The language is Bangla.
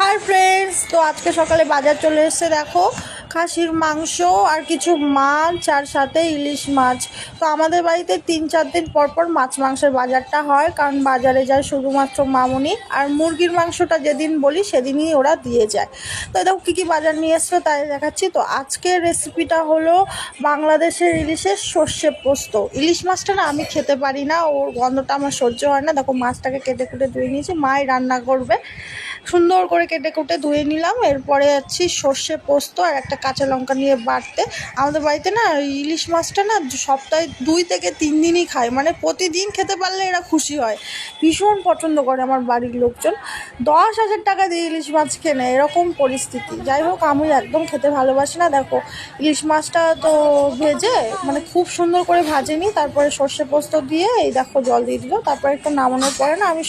হাই ফ্রেন্ডস, তো আজকে সকালে বাজার চলে এসেছে। দেখো, খাসির মাংস আর কিছু মাছ আর সাথে ইলিশ মাছ। তো আমাদের বাড়িতে 3-4 দিন পর পর মাছ মাংসের বাজারটা হয়, কারণ বাজারে যায় শুধুমাত্র মামুনি, আর মুরগির মাংসটা যেদিন বলি সেদিনই ওরা দিয়ে যায়। তো দেখো কী কী বাজার নিয়ে এসলো তাই দেখাচ্ছি। তো আজকের রেসিপিটা হলো বাংলাদেশের ইলিশের সর্ষে পোস্ত। ইলিশ মাছটা না আমি খেতে পারি না, ওর গন্ধটা আমার সহ্য হয় না। দেখো মাছটাকে কেটে কুটে ধুয়ে নিয়েছি, মাই রান্না করবে। সুন্দর করে কেটে কুটে ধুয়ে নিলাম। এরপরে যাচ্ছি সর্ষে পোস্ত আর একটা কাঁচা লঙ্কা নিয়ে বাটতে। আমাদের বাড়িতে না ইলিশ মাছটা না সপ্তাহে 2 থেকে 3 দিনই খায়, মানে প্রতিদিন খেতে পারলে এরা খুশি হয়। ভীষণ পছন্দ করে আমার বাড়ির লোকজন। 10,000 টাকা দিয়ে ইলিশ মাছ কেনে, এরকম পরিস্থিতি। যাই হোক, আমি একদম খেতে ভালোবাসি না। দেখো ইলিশ মাছটা তো ভেজে, মানে খুব সুন্দর করে ভাজেনি, তারপরে সর্ষে পোস্ত দিয়ে এই দেখো জল দিয়ে দিল। তারপরে একটু নামানোর পরে না আমি